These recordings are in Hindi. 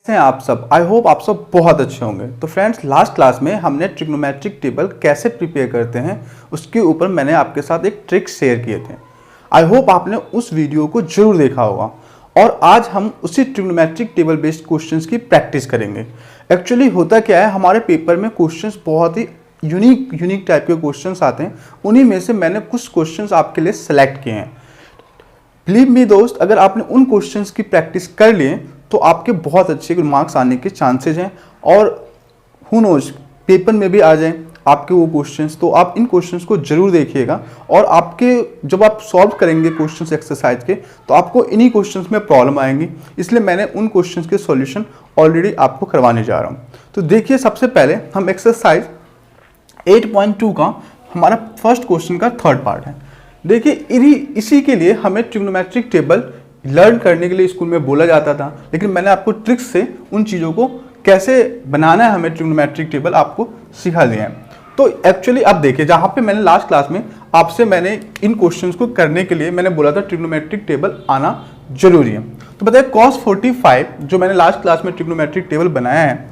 कैसे हैं आप सब। आई होप आप सब बहुत अच्छे होंगे। तो फ्रेंड्स, लास्ट क्लास में हमने ट्रिग्नोमेट्रिक टेबल कैसे प्रिपेयर करते हैं उसके ऊपर मैंने आपके साथ एक ट्रिक शेयर किए थे। आई होप आपने उस वीडियो को जरूर देखा होगा। और आज हम उसी ट्रिग्नोमेट्रिक टेबल बेस्ड क्वेश्चंस की प्रैक्टिस करेंगे। एक्चुअली होता क्या है, हमारे पेपर में क्वेश्चंस बहुत ही यूनिक टाइप के क्वेश्चंस आते हैं। उन्हीं में से मैंने कुछ क्वेश्चंस आपके लिए सेलेक्ट किए हैं। बिलीव मी दोस्त, अगर आपने उन क्वेश्चंस की प्रैक्टिस कर लिए तो आपके बहुत अच्छे मार्क्स आने के चांसेस हैं। और हु नोज, पेपर में भी आ जाएं आपके वो क्वेश्चंस। तो आप इन क्वेश्चंस को जरूर देखिएगा और आपके जब आप सॉल्व करेंगे क्वेश्चंस एक्सरसाइज के, तो आपको इन्हीं क्वेश्चंस में प्रॉब्लम आएंगी। इसलिए मैंने उन क्वेश्चंस के सॉल्यूशन ऑलरेडी आपको करवाने जा रहा हूँ। तो देखिए, सबसे पहले हम एक्सरसाइज 8.2 का हमारा फर्स्ट क्वेश्चन का थर्ड पार्ट है। देखिए, इसी के लिए हमें ट्रिग्नोमेट्रिक टेबल लर्न करने के लिए स्कूल में बोला जाता था, लेकिन मैंने आपको ट्रिक्स से उन चीज़ों को कैसे बनाना है हमें ट्रिग्नोमेट्रिक टेबल आपको सिखा दिया है। तो एक्चुअली अब देखिए, जहाँ पे मैंने लास्ट क्लास में आपसे मैंने इन क्वेश्चंस को करने के लिए मैंने बोला था ट्रिग्नोमेट्रिक टेबल आना जरूरी है। तो बताइए, cos 45 जो मैंने लास्ट क्लास में ट्रिग्नोमेट्रिक टेबल बनाया है,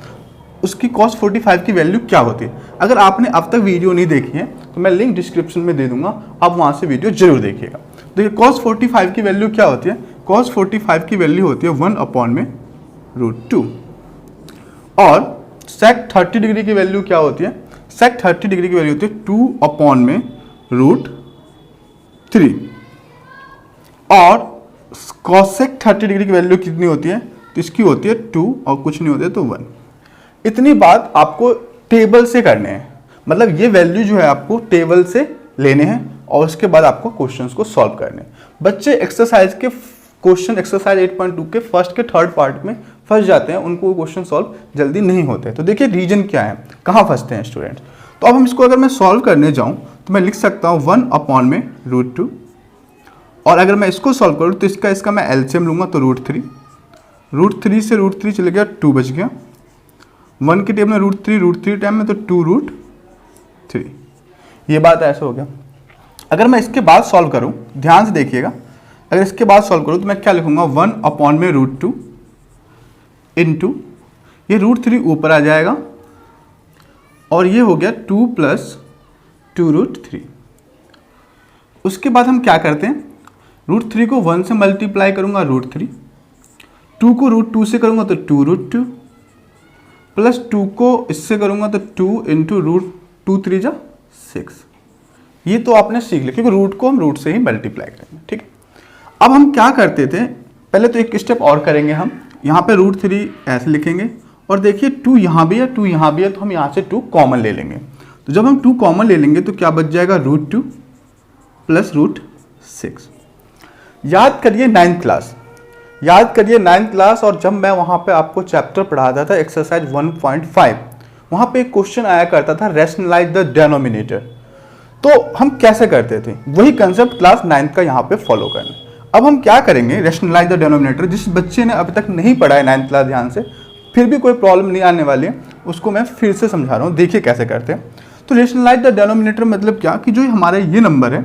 उसकी cos 45 की वैल्यू क्या होती है। अगर आपने अब तक वीडियो नहीं देखी है तो मैं लिंक डिस्क्रिप्शन में दे दूंगा, आप वहाँ से वीडियो जरूर देखिएगा। देखिए, cos 45 की वैल्यू क्या होती है। cos 45 की वैल्यू होती है 1/√2। और sec 30 डिग्री की वैल्यू क्या होती है। sec 30 डिग्री की वैल्यू होती है 2/√3। और cosec 30 डिग्री की वैल्यू कितनी होती है, तो इसकी होती है 2 और कुछ नहीं होती है तो 1। इतनी बात आपको टेबल से करने हैं, मतलब ये वैल्यू जो है आपको टेबल से लेने हैं और उसके बाद आपको क्वेश्चंस को सॉल्व करने हैं। बच्चे एक्सरसाइज के क्वेश्चन एक्सरसाइज 8.2 के फर्स्ट के थर्ड पार्ट में फंस जाते हैं, उनको क्वेश्चन सॉल्व जल्दी नहीं होते। तो देखिए, रीजन क्या है, कहाँ फंसते हैं स्टूडेंट्स। तो अब हम इसको अगर मैं सॉल्व करने जाऊँ तो मैं लिख सकता हूँ 1/√2। और अगर मैं इसको सॉल्व करूँ तो इसका मैं एलसीएम लूँगा तो √3 से √3 चले गया, 2 बच गया। 1 के टेबल में √3 टाइम में तो 2√3। ये बात ऐसा हो गया। अगर मैं इसके बाद सॉल्व करूं, ध्यान से देखिएगा, अगर इसके बाद सॉल्व करूं तो मैं क्या लिखूंगा 1/√2 इंटू ये √3 ऊपर आ जाएगा और ये हो गया 2 + 2√3। उसके बाद हम क्या करते हैं, √3 को 1 से मल्टीप्लाई करूंगा √3, 2 को √2 से करूंगा तो 2√2 प्लस 2 को इससे करूंगा तो 2 इंटू √2 3 जा 6। ये तो आपने सीख लिया, क्योंकि रूट को हम रूट से ही मल्टीप्लाई करेंगे। ठीक है, अब हम क्या करते थे, पहले तो एक स्टेप और करेंगे। हम यहाँ पे √3 ऐसे लिखेंगे और देखिए 2 यहाँ भी है, 2 यहाँ भी है, तो हम यहाँ से 2 कॉमन ले लेंगे। तो जब हम 2 कॉमन ले लेंगे तो क्या बच जाएगा, √2 प्लस √6। याद करिए 9th क्लास, और जब मैं वहाँ पे आपको चैप्टर पढ़ाता था एक्सरसाइज 1.5, वहाँ पे एक क्वेश्चन आया करता था रैशनलाइज द डिनोमिनेटर। तो हम कैसे करते थे, वही कंसेप्ट क्लास 9th का यहाँ पे फॉलो करना। अब हम क्या करेंगे, रैशनलाइज द डिनोमिनेटर। जिस बच्चे ने अभी तक नहीं पढ़ा है 9th क्लास, ध्यान से, फिर भी कोई प्रॉब्लम नहीं आने वाली है, उसको मैं फिर से समझा रहा हूँ। देखिए कैसे करते हैं। तो रैशनलाइज द डिनोमिनेटर मतलब क्या, कि जो हमारा ये नंबर है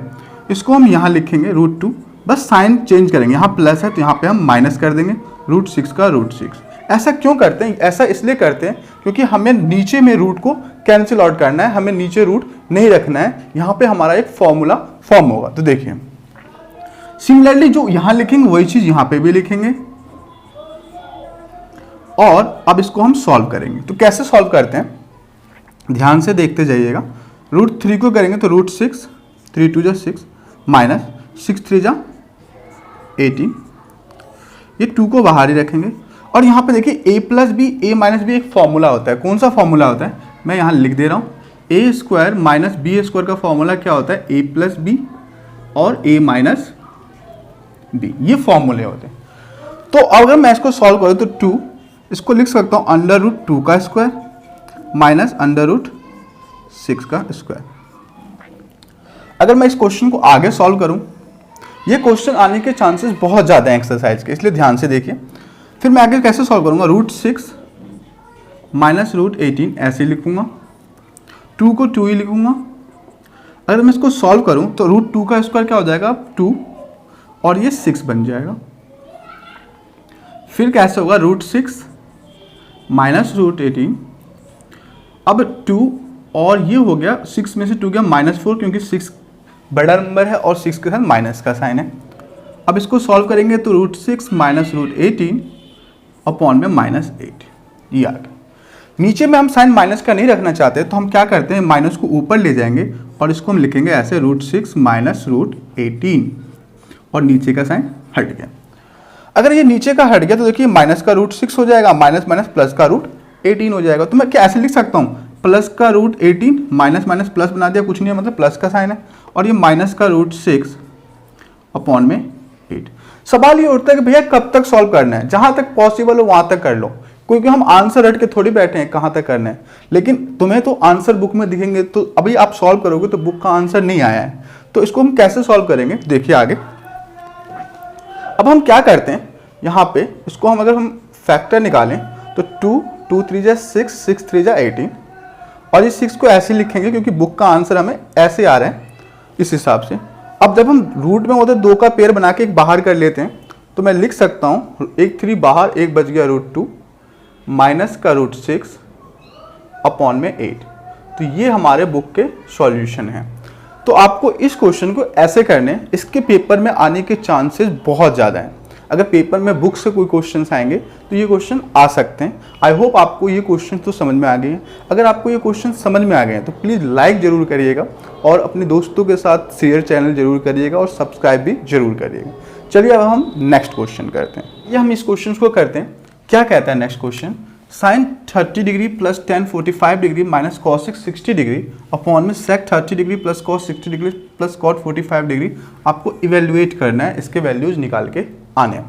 इसको हम यहाँ लिखेंगे √2, बस साइन चेंज करेंगे, यहाँ प्लस है तो यहाँ पे हम माइनस कर देंगे √6 का √6। ऐसा क्यों करते हैं, ऐसा इसलिए करते हैं क्योंकि हमें नीचे में रूट को कैंसिल आउट करना है, हमें नीचे रूट नहीं रखना है। यहाँ पे हमारा एक फॉर्मूला फॉर्म होगा। तो देखिए, सिमिलरली जो यहाँ लिखेंगे वही चीज यहाँ पे भी लिखेंगे और अब इसको हम सॉल्व करेंगे। तो कैसे सॉल्व करते हैं, ध्यान से देखते जाइएगा। √3 को करेंगे तो √6, 3 2 जा 6 माइनस 6 3 जा 18। ये 2 को बाहर ही रखेंगे और यहाँ पे देखिए a + b a - b एक फॉर्मूला होता है। कौन सा फॉर्मूला होता है, मैं यहाँ लिख दे रहा हूँ। a² - b² का फॉर्मूला क्या होता है, a + b और a - b, ये फॉर्मूले होते हैं। तो अगर मैं इसको सॉल्व करूँ तो 2, इसको लिख सकता हूँ √2 का स्क्वायर माइनस √6 का स्क्वायर। अगर मैं इस क्वेश्चन को आगे सॉल्व करूँ, ये क्वेश्चन आने के चांसेस बहुत ज़्यादा हैं एक्सरसाइज के, इसलिए ध्यान से देखिए। फिर मैं आगे कैसे सॉल्व करूँगा, √6 माइनस √18 ऐसे लिखूँगा, 2 को 2 ही लिखूँगा। अगर मैं इसको सॉल्व करूँ तो √2 का स्क्वायर क्या हो जाएगा, 2 और ये 6 बन जाएगा। फिर कैसे होगा, √6 -√18। अब 2 और ये हो गया 6 में से 2 गया -4, क्योंकि 6 बड़ा नंबर है और 6 के साथ माइनस का साइन है। अब इसको सॉल्व करेंगे तो √6 -√18 अपॉन में -8 ये आ गया। नीचे में हम साइन माइनस का नहीं रखना चाहते तो हम क्या करते हैं, माइनस को ऊपर ले जाएंगे और इसको हम लिखेंगे ऐसे √6 -√18 और नीचे का साइन हट गया। अगर ये नीचे का हट गया तो देखिए माइनस का √6 हो जाएगा, माइनस माइनस प्लस का √18 हो जाएगा। तो मैं क्या ऐसे लिख सकता हूँ, प्लस का √18 माइनस माइनस प्लस बना दिया, कुछ नहीं है मतलब प्लस का साइन है, और ये माइनस का √6 अपॉन में 8। सवाल ये उठता है कि भैया कब तक सॉल्व करना है, जहां तक पॉसिबल हो वहां तक कर लो, क्योंकि हम आंसर हट के थोड़ी बैठे हैं कहां तक करना है। लेकिन तुम्हें तो आंसर बुक में दिखेंगे, तो अभी आप सॉल्व करोगे तो बुक का आंसर नहीं आया है, तो इसको हम कैसे सॉल्व करेंगे देखिए आगे। अब हम क्या करते हैं, यहाँ पे इसको हम अगर हम फैक्टर निकालें तो 2 3 जा 6 6 3 जा 18, और इस 6 को ऐसे लिखेंगे क्योंकि बुक का आंसर हमें ऐसे आ रहा है इस हिसाब से। अब जब हम रूट में होते 2 का पेयर बना के एक बाहर कर लेते हैं तो मैं लिख सकता हूँ एक 3 बाहर, एक बच गया √2 माइनस का √6 अपॉन में 8। तो ये हमारे बुक के सॉल्यूशन हैं। तो आपको इस क्वेश्चन को ऐसे करने, इसके पेपर में आने के चांसेस बहुत ज़्यादा हैं। अगर पेपर में बुक से कोई क्वेश्चन आएंगे तो ये क्वेश्चन आ सकते हैं। आई होप आपको ये क्वेश्चन तो समझ में आ गए हैं। अगर आपको ये क्वेश्चन समझ में आ गए हैं तो प्लीज़ लाइक ज़रूर करिएगा और अपने दोस्तों के साथ शेयर चैनल जरूर करिएगा और सब्सक्राइब भी जरूर करिएगा। चलिए अब हम नेक्स्ट क्वेश्चन करते हैं। ये हम इस क्वेश्चन को करते हैं। क्या कहता है next question, sine 30 degree plus tan 45 degree minus cos 60 degree upon में sec 30 degree plus cos 60 degree plus cot 45 degree आपको इवेल्युएट करना है, इसके वैल्यूज निकाल के आने।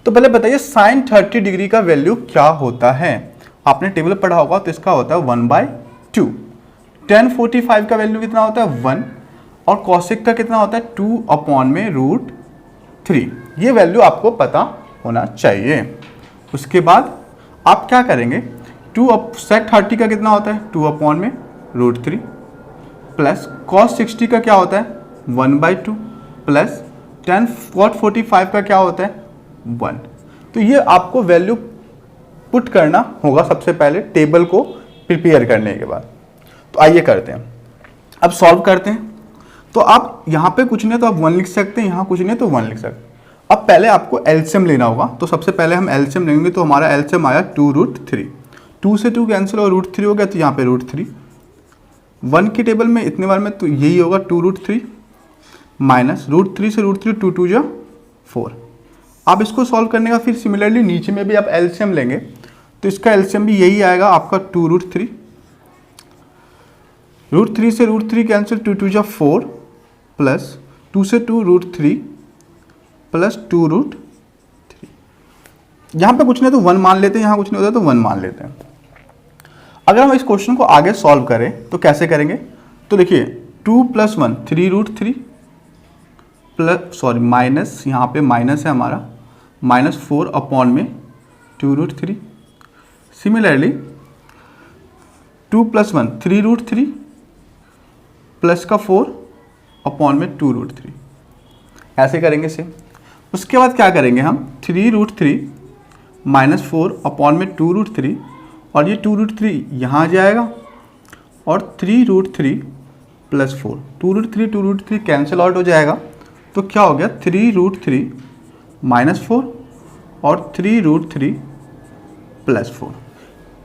तो पहले बताइए साइन 30 डिग्री का वैल्यू क्या होता है। आपने टेबल पढ़ा होगा तो इसका होता है 1/2। टेन 45 का वैल्यू कितना होता है 1, और कॉसिक का कितना होता है 2 अपॉन में √3। ये वैल्यू आपको पता होना चाहिए। उसके बाद आप क्या करेंगे, सेक 30 का कितना होता है 2 अपॉन में √3 प्लस कॉस 60 का क्या होता है 1/2 प्लस टेन कॉट 45 का क्या होता है 1। तो ये आपको वैल्यू पुट करना होगा सबसे पहले टेबल को प्रिपेयर करने के बाद। तो आइए करते हैं, अब सॉल्व करते हैं। तो आप यहाँ पे कुछ नहीं तो आप 1 लिख सकते हैं, यहाँ कुछ नहीं तो 1 लिख सकते हैं। अब पहले आपको एलसीएम लेना होगा, तो सबसे पहले हम एलसीएम लेंगे। तो हमारा एलसीएम आया 2√3, 2 से 2 कैंसिल और √3 हो गया, तो यहाँ पे √3 1 की टेबल में इतने बार में तो यही होगा 2√3 माइनस √3 से √3 2 2 जा 4। आप इसको सॉल्व करने का फिर सिमिलरली नीचे में भी आप एलसीएम लेंगे तो इसका एलसीएम भी यही आएगा आपका 2√3, √3 से √3 कैंसिल 2 2 जा 4 प्लस 2 से 2 √3 प्लस 2√3। यहाँ पे कुछ नहीं तो 1 मान लेते हैं, यहाँ कुछ नहीं होता तो 1 मान लेते हैं। अगर हम इस क्वेश्चन को आगे सॉल्व करें तो कैसे करेंगे, तो देखिए 2 + 1 3√3 प्लस माइनस, यहाँ पे माइनस है हमारा -4 अपॉन में 2√3। सिमिलरली 2 + 1 3√3 प्लस का 4 अपॉन में 2√3, ऐसे करेंगे सेम। उसके बाद क्या करेंगे हम 3√3 -4 अपॉन में 2√3, और ये 2√3 यहाँ आ जाएगा और 3√3 प्लस 4, 2√3 कैंसिल आउट हो जाएगा। तो क्या हो गया 3√3 -4 और 3√3 प्लस 4।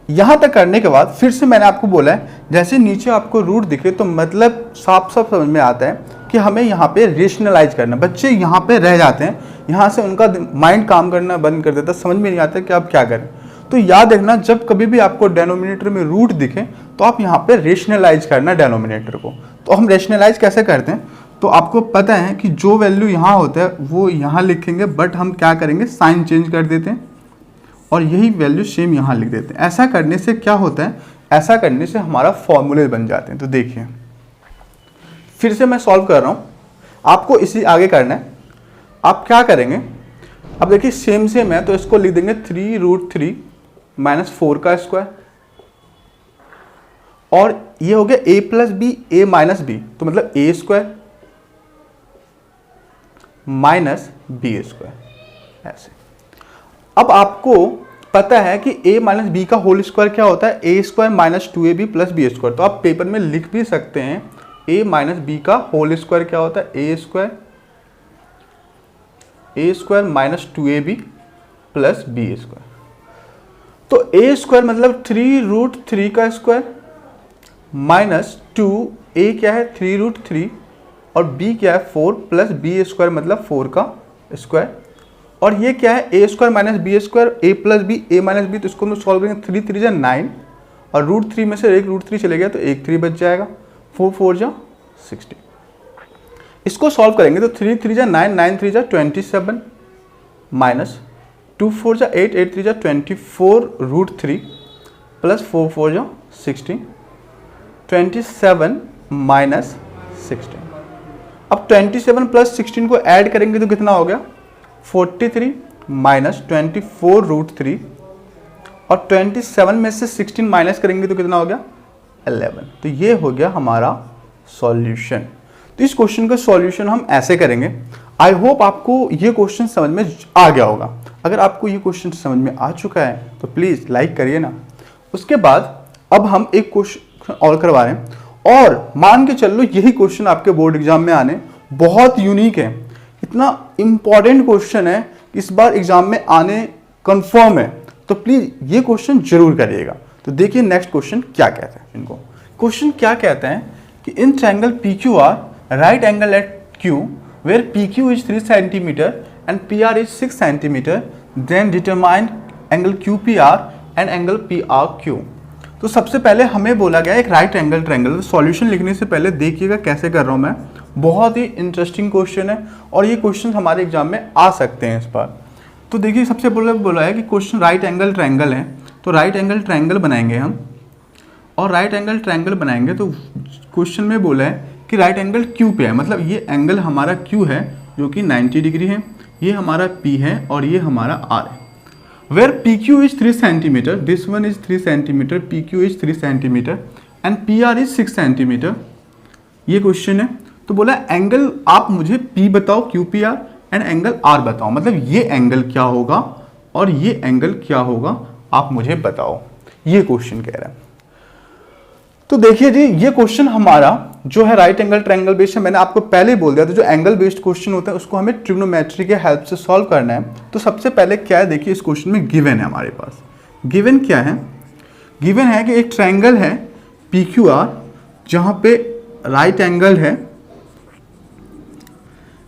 यहाँ तक करने के बाद फिर से मैंने आपको बोला है जैसे नीचे आपको रूट दिखे तो मतलब साफ साफ समझ में आता है कि हमें यहाँ पे रेशनलाइज करना। बच्चे यहाँ पे रह जाते हैं, यहाँ से उनका माइंड काम करना बंद कर देता है, समझ में नहीं आता कि आप क्या करें। तो याद रखना जब कभी भी आपको डेनोमिनेटर में रूट दिखे तो आप यहाँ पे रेशनलाइज करना डेनोमिनेटर को। तो हम रेशनलाइज कैसे करते हैं, तो आपको पता है कि जो वैल्यू यहाँ होता है वो यहाँ लिखेंगे, बट हम क्या करेंगे साइन चेंज कर देते हैं और यही वैल्यू सेम यहाँ लिख देते हैं। ऐसा करने से क्या होता है, ऐसा करने से हमारा फॉर्मूले बन जाते हैं। तो देखिए फिर से मैं सॉल्व कर रहा हूँ, आपको इसी आगे करना है। आप क्या करेंगे, अब देखिए सेम सेम है तो इसको लिख देंगे 3√3 -4 का स्क्वायर, और ये हो गया a + b a - b, तो मतलब a² - b², ऐसे। अब आपको पता है कि a माइनस बी का होल स्क्वायर क्या होता है, A square minus 2ab plus B square. तो आप पेपर में लिख भी सकते हैं a माइनस बी का होल स्क्वायर क्या होता है, A square minus 2ab plus B square. तो ए स्क्वायर मतलब 3√3 का स्क्वायर माइनस 2a क्या है 3√3 और b क्या है 4 प्लस बी स्क्वायर मतलब 4 का स्क्वायर। और ये क्या है A square minus B square, A plus B, A minus B, तो इसको हम सॉल्व करेंगे 3 3 जा 9 और √3 में से एक √3 चले गया तो एक 3 बच जाएगा, 4 4 जा 16। इसको सॉल्व करेंगे तो 3 3 जा 9, 9 3 जा 27 माइनस 2 4 जा 8, 8 3 जा 24√3 प्लस 4 4 जा 16, 27 माइनस 16। अब 27 प्लस 16 को ऐड करेंगे तो कितना हो गया 43 माइनस 24√3 और 27 में से 16 माइनस करेंगे तो कितना हो गया 11। तो ये हो गया हमारा सॉल्यूशन। तो इस क्वेश्चन का सॉल्यूशन हम ऐसे करेंगे। आई होप आपको ये क्वेश्चन समझ में आ गया होगा। अगर आपको ये क्वेश्चन समझ में आ चुका है तो प्लीज़ लाइक करिए ना। उसके बाद अब हम एक क्वेश्चन और करवा रहे हैं और मान के चल लो यही क्वेश्चन आपके बोर्ड एग्जाम में आने बहुत यूनिक है, इतना इंपॉर्टेंट क्वेश्चन है, इस बार एग्जाम में आने कंफर्म है। तो प्लीज ये क्वेश्चन जरूर करिएगा। तो देखिए नेक्स्ट क्वेश्चन क्या कहते हैं। इनको क्वेश्चन क्या कहते हैं कि in triangle PQR right angle at Q where PQ is 3 centimetre and PR is 6 centimetre then determine angle QPR and angle PRQ। तो सबसे पहले हमें बोला गया एक राइट एंगल ट्रायंगल। सॉल्यूशन लिखने से पहले देखिएगा कैसे कर रहा हूं मैं, बहुत ही इंटरेस्टिंग क्वेश्चन है और ये क्वेश्चन हमारे एग्जाम में आ सकते हैं इस बार। तो देखिए सबसे पहले बोला है कि क्वेश्चन राइट एंगल ट्रायंगल है, तो राइट एंगल ट्रायंगल बनाएंगे हम और राइट एंगल ट्रायंगल बनाएंगे तो क्वेश्चन में बोला है कि राइट एंगल Q पे है, मतलब ये एंगल हमारा Q है जो कि 90 डिग्री है, ये हमारा P है और ये हमारा R है। Where PQ is 3 centimetre, this one is 3 centimetre, PQ is 3 centimetre and PR is 6 centimetre, ये क्वेश्चन है। तो बोला एंगल आप मुझे P बताओ QPR एंड एंगल R बताओ, मतलब ये एंगल क्या होगा और ये एंगल क्या होगा आप मुझे बताओ, ये क्वेश्चन कह रहा है। तो देखिए जी ये क्वेश्चन हमारा जो है राइट एंगल ट्रायंगल बेस्ड है। मैंने आपको पहले ही बोल दिया था जो एंगल बेस्ड क्वेश्चन होता है उसको हमें ट्रिग्नोमेट्री के हेल्प से सॉल्व करना है। तो सबसे पहले क्या है देखिए इस क्वेश्चन में गिवन है हमारे पास। गिवन क्या है, गिवन है कि एक ट्रायंगल है PQR जहां पे राइट एंगल है,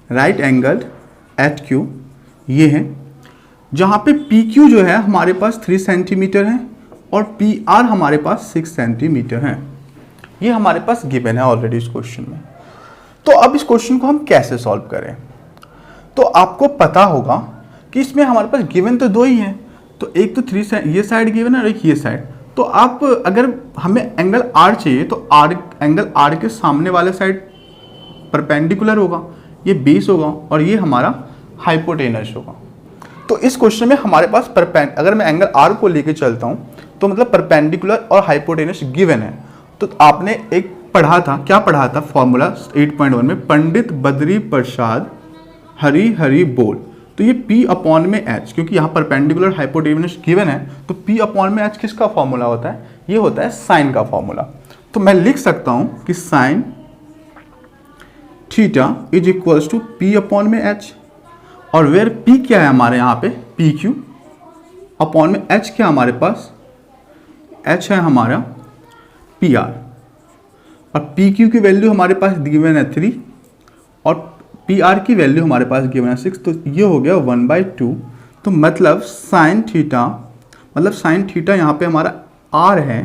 राइट एंगल एट Q ये है, जहां पे PQ जो है हमारे पास 3 सेंटीमीटर है और PR हमारे पास 6 सेंटीमीटर है। ये हमारे पास गिवन है ऑलरेडी इस क्वेश्चन में। तो अब इस क्वेश्चन को हम कैसे सॉल्व करें, तो आपको पता होगा कि इसमें हमारे पास गिवन तो दो ही है, तो एक तो 3 ये साइड गिवन है और एक ये साइड। तो आप अगर हमें एंगल R चाहिए तो एंगल R के सामने वाले साइड परपेंडिकुलर होगा, ये बेस होगा और ये हमारा हाइपोटेनस होगा। तो इस क्वेश्चन में हमारे पास अगर मैं एंगल R को लेके चलता हूँ तो मतलब परपेंडिकुलर और हाइपोटेनस गिवन है। तो आपने एक पढ़ा था, क्या पढ़ा था फॉर्मूला 8.1 में, पंडित बद्री प्रसाद हरी हरी बोल। तो ये P अपॉन में H, क्योंकि यहाँ परपेंडिकुलर हाइपोटेनस गिवन है तो P अपॉन में H किसका फॉर्मूला होता है, ये होता है साइन का फॉर्मूला। तो मैं लिख सकता हूँ कि sine theta is equals to P upon में H और वेयर P क्या है हमारे यहाँ पे PQ अपॉन में H क्या हमारे पास, H है हमारा PR और PQ की वैल्यू हमारे पास गिवन है 3 और PR की वैल्यू हमारे पास गिवन है 6। तो ये हो गया 1/2। तो मतलब साइन थीटा यहाँ पे हमारा R है,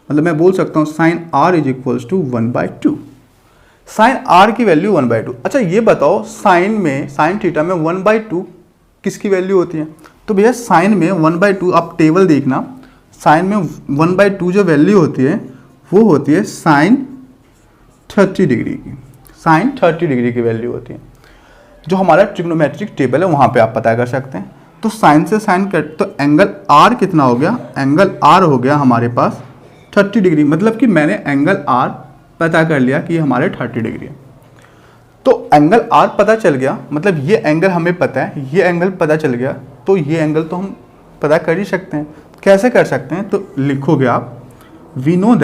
मतलब मैं बोल सकता हूँ sine R is equals to 1/2। Sine R की वैल्यू 1/2। अच्छा ये बताओ साइन थीटा में 1/2 किसकी वैल्यू होती है, तो भैया साइन में 1/2 आप टेबल देखना, साइन में 1/2 जो वैल्यू होती है वो होती है साइन 30 डिग्री की, साइन 30 डिग्री की वैल्यू होती है। जो हमारा ट्रिग्नोमेट्रिक टेबल है वहाँ पे आप पता कर सकते हैं। तो साइन से साइन कट, तो एंगल R कितना हो गया, एंगल R हो गया हमारे पास 30 डिग्री, मतलब कि मैंने एंगल R पता कर लिया कि हमारे 30 डिग्री है। तो एंगल R पता चल गया, मतलब ये एंगल हमें पता है, ये एंगल पता चल गया, तो ये एंगल तो हम पता कर ही सकते हैं। कैसे कर सकते हैं, तो लिखोगे आप we know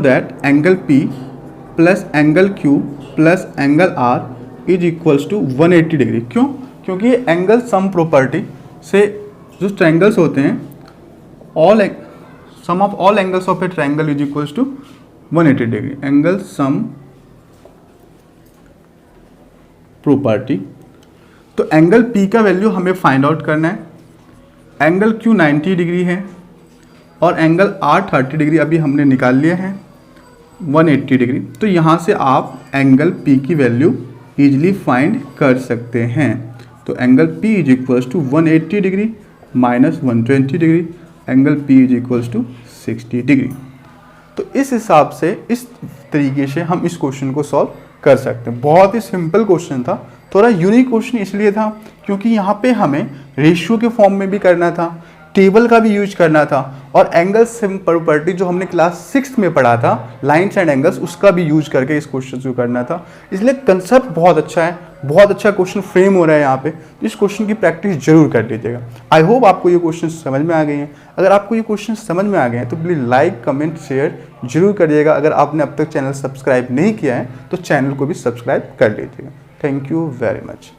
that angle P plus angle Q plus angle R is equals to 180 degree. क्यों? क्योंकि ये एंगल सम प्रॉपर्टी से जो ट्रायंगल्स होते हैं, sum of all angles of a triangle is equals to 180 degree, angle sum property. तो एंगल P का वैल्यू हमें फाइंड आउट करना है, एंगल Q 90 डिग्री है और एंगल R 30 डिग्री अभी हमने निकाल लिया है 180 डिग्री। तो यहाँ से आप एंगल P की वैल्यू ईजिली फाइंड कर सकते हैं। तो angle P is equals to 180 degree minus 120 degree, angle P is equals to 60 degree. तो इस हिसाब से, इस तरीके से हम इस क्वेश्चन को सॉल्व कर सकते हैं। बहुत ही सिंपल क्वेश्चन था, थोड़ा यूनिक क्वेश्चन इसलिए था क्योंकि यहाँ पे हमें रेशियो के फॉर्म में भी करना था, टेबल का भी यूज करना था, और एंगल सम प्रॉपर्टी जो हमने क्लास 6 में पढ़ा था, लाइन्स एंड एंगल्स, उसका भी यूज करके इस क्वेश्चन को करना था। इसलिए कंसेप्ट बहुत अच्छा है, बहुत अच्छा क्वेश्चन फ्रेम हो रहा है यहाँ पे। तो इस क्वेश्चन की प्रैक्टिस जरूर कर लीजिएगा। आई होप आपको ये क्वेश्चन समझ में आ गए हैं। अगर आपको ये क्वेश्चन समझ में आ गए हैं तो प्लीज़ लाइक, कमेंट, शेयर जरूर करिएगा। अगर आपने अब तक चैनल सब्सक्राइब नहीं किया है तो चैनल को भी सब्सक्राइब कर लीजिएगा। Thank you very much.